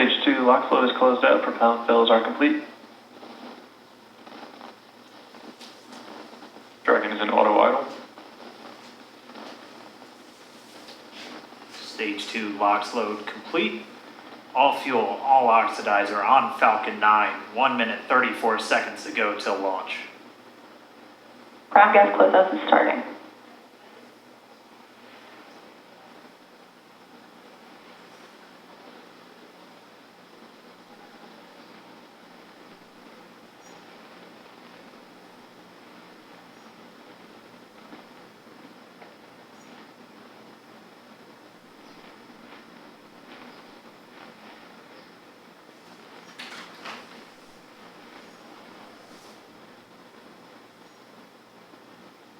Stage 2 lock float is closed out. Propellant fills are complete. Dragon is in auto idle. Stage 2 LOX load complete. All fuel, all oxidizer on Falcon 9. 1 minute 34 seconds to go till launch. Ground gas closeouts is starting.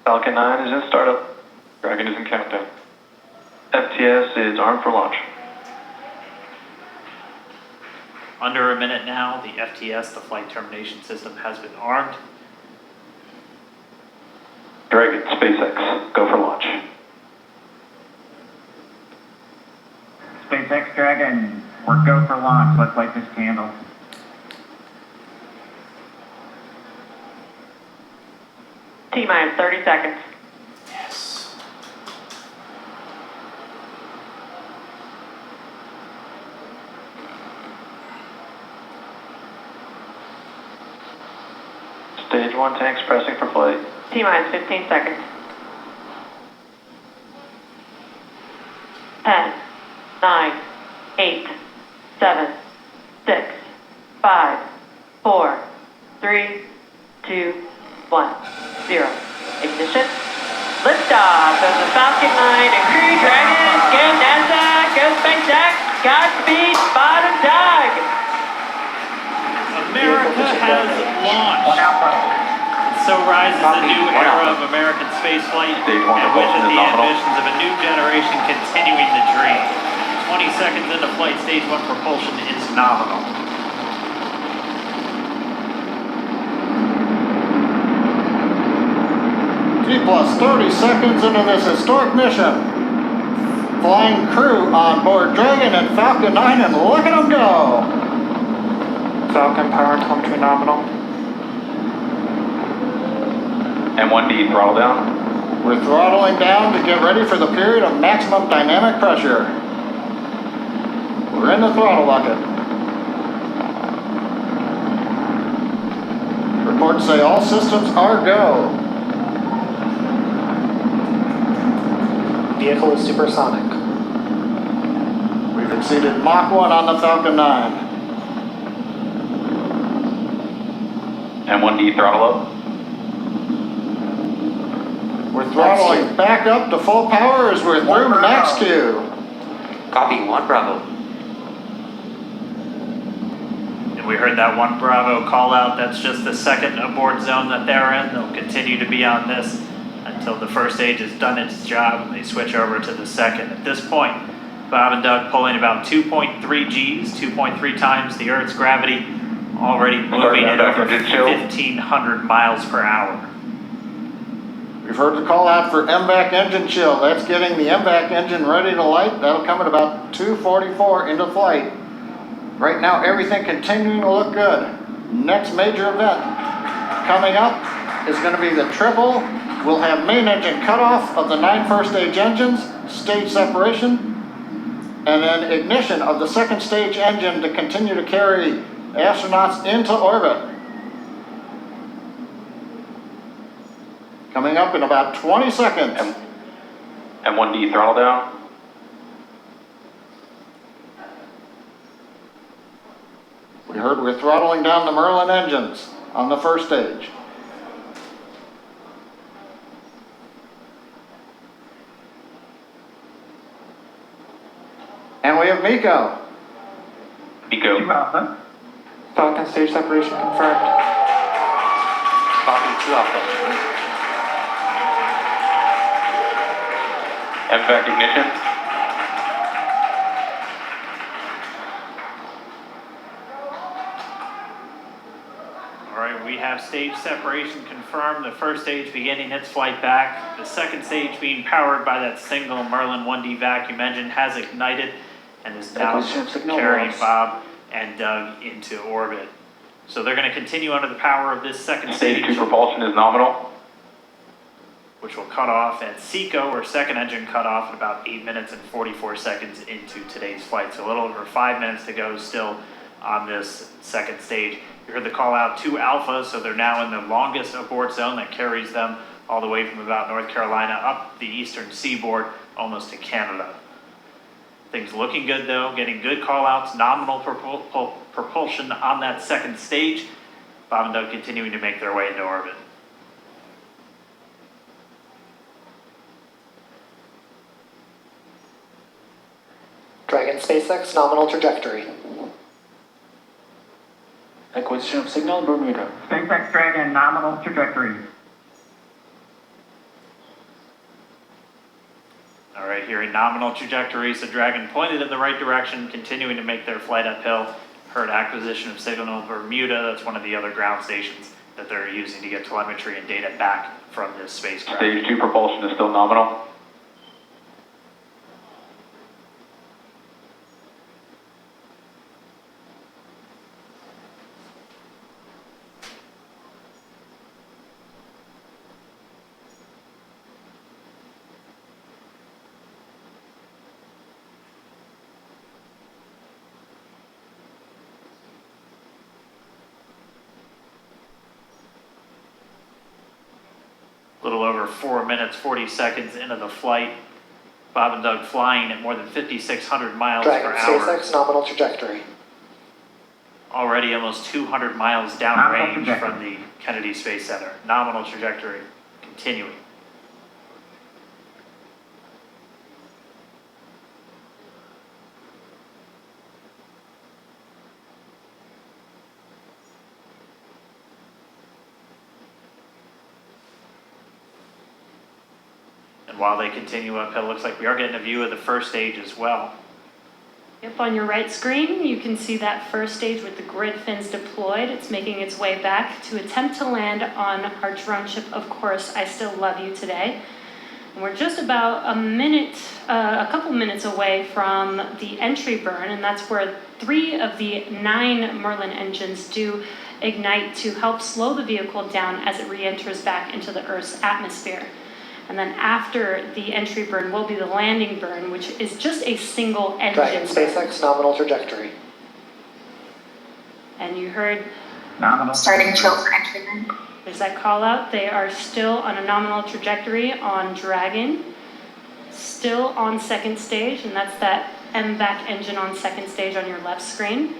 Falcon 9 is in startup. Dragon is in countdown. FTS is armed for launch. Under a minute now, the FTS, the flight termination system, has been armed. Dragon, SpaceX, go for launch. SpaceX Dragon, we're go for launch. Let's light this candle. T-minus 30 seconds. Yes. Stage 1 tanks pressing for flight. T-minus 15 seconds. 10, 9, 8, 7, 6, 5, 4, 3, 2, 1, 0. Ignition. Liftoff of the Falcon 9 and Crew Dragon. Go NASA, go SpaceX, Godspeed, bottom dog. America has launched. So rises a new era of American spaceflight, and with it the ambitions of a new generation continuing the dream. 20 seconds into flight, stage 1 propulsion is nominal. T plus 30 seconds into this historic mission. Flying crew on board Dragon and Falcon 9, and look at them go! Falcon power telemetry nominal. M1D throttle down. We're throttling down to get ready for the period of maximum dynamic pressure. We're in the throttle bucket. Reports say all systems are go. Vehicle is supersonic. We've exceeded Mach 1 on the Falcon 9. M1D throttle up. We're throttling back up to full power as we're through max Q. Copy, 1 Bravo. And we heard that 1 Bravo call out. That's just the second abort zone that they're in. They'll continue to be on this until the first stage has done its job and they switch over to the second. At this point, Bob and Doug pulling about 2.3 Gs, 2.3 times the Earth's gravity, already moving at over 1,500 miles per hour. We've heard the call out for MVAC engine chill. That's getting the MVAC engine ready to light. That'll come at about 2:44 into flight. Right now, everything continuing to look good. Next major event coming up is going to be the triple. We'll have main engine cutoff of the 9 first stage engines, stage separation, and then ignition of the second stage engine to continue to carry astronauts into orbit. Coming up in about 20 seconds. M1D throttle down. We heard we're throttling down the Merlin engines on the first stage. And we have MECO. MECO. Falcon stage separation confirmed. Copy, 2 Alpha. MVAC ignition. All right, we have stage separation confirmed. The first stage beginning its flight back. The second stage being powered by that single Merlin 1D vacuum engine has ignited and is now carrying Bob and Doug into orbit. So they're going to continue under the power of this second Stage stage, 2 propulsion is nominal. which will cut off at SECO, or second engine cut off at about 8 minutes and 44 seconds into today's flight. So a little over 5 minutes to go still on this second stage. You heard the call out to Alpha, so they're now in the longest abort zone that carries them all the way from about North Carolina up the eastern seaboard, almost to Canada. Things looking good though, getting good call outs, nominal propulsion on that second stage. Bob and Doug continuing to make their way into orbit. Dragon SpaceX nominal trajectory. Acquisition of signal Bermuda. SpaceX Dragon nominal trajectory. All right, here in nominal trajectories, the Dragon pointed in the right direction, continuing to make their flight uphill. Heard acquisition of signal Bermuda. That's one of the other ground stations that they're using to get telemetry and data back from this spacecraft. Stage 2 propulsion is still nominal. A little over 4 minutes, 40 seconds into the flight. Bob and Doug flying at more than 5,600 miles Dragon per hour. SpaceX nominal trajectory. Already almost 200 miles downrange from the Kennedy Space Center. Nominal trajectory continuing. And while they continue uphill, looks like we are getting a view of the first stage as well. Yep, on your right screen, you can see that first stage with the grid fins deployed. It's making its way back to attempt to land on our drone ship, Of Course I Still Love You today. And we're just about a couple minutes away from the entry burn, and that's where 3 of the 9 Merlin engines do ignite to help slow the vehicle down as it re-enters back into the Earth's atmosphere. And then after the entry burn will be the landing burn, which is just a single engine Dragon burn. SpaceX nominal trajectory. And you heard Nominal. Starting chill for entry burn. there's that call out. They are still on a nominal trajectory on Dragon, still on second stage, and that's that MVAC engine on second stage on your left screen.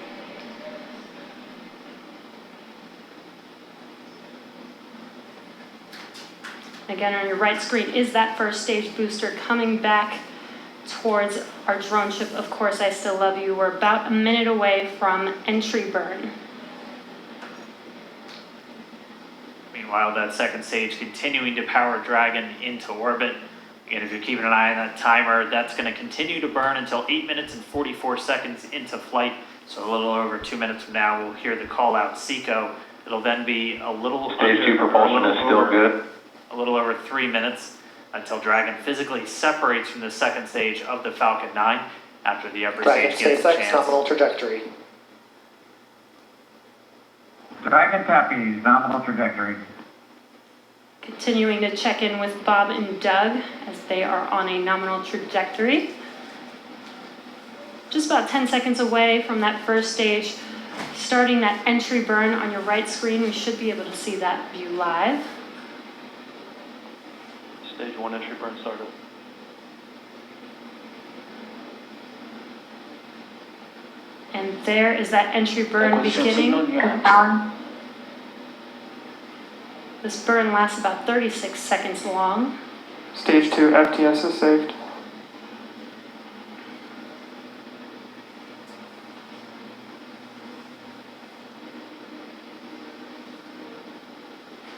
Again, on your right screen is that first stage booster coming back towards our drone ship, Of Course I Still Love You. We're about a minute away from entry burn. Meanwhile, that second stage continuing to power Dragon into orbit. Again, if you're keeping an eye on that timer, that's going to continue to burn until 8 minutes and 44 seconds into flight. So a little over 2 minutes from now, we'll hear the call out SECO. It'll then be a little Stage 2 propulsion is still good. A little over 3 minutes until Dragon physically separates from the second stage of the Falcon 9 after the upper Dragon stage gets a SpaceX chance. nominal trajectory. Dragon copies nominal trajectory. Continuing to check in with Bob and Doug as they are on a nominal trajectory. Just about 10 seconds away from that first stage, starting that entry burn on your right screen. We should be able to see that view live. Stage 1 entry burn started. And there is that entry burn Acquisition beginning. signal New This burn lasts about 36 seconds long. Stage 2 FTS is saved.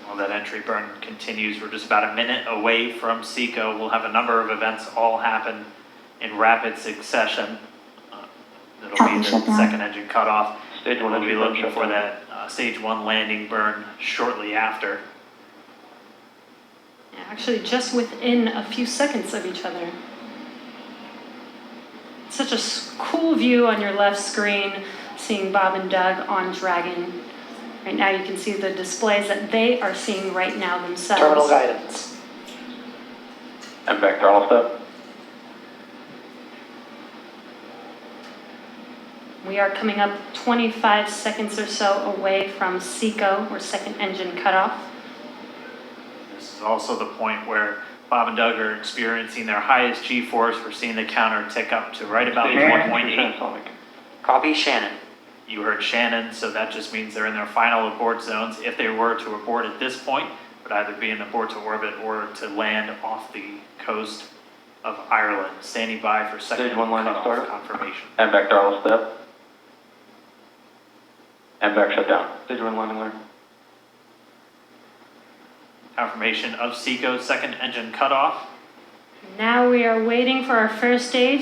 While that entry burn continues, we're just about a minute away from SECO. We'll have a number of events all happen in rapid succession. It'll be the second engine cutoff. Stage 1 We'll be entry burn looking shut for down. that stage 1 landing burn shortly after. Actually, just within a few seconds of each other. Such a cool view on your left screen. seeing Bob and Doug on Dragon. Right now you can see the displays that they are seeing right now themselves. Terminal guidance. MVAC throttle step. We are coming up 25 seconds or so away from SECO, or second engine cutoff. This is also the point where Bob and Doug are experiencing their highest G-force. We're seeing the counter tick up to right about Stage 1.8. transonic. Copy Shannon. You heard Shannon, so that just means they're in their final abort zones. If they were to abort at this point, it would either be an abort to orbit or to land off the coast of Ireland. Standing by for second Stage 1 landing cutoff started. confirmation. MVAC throttle step. MVAC shut down. Stage 1 landing clear. Confirmation of SECO second engine cutoff. Now we are waiting for our first stage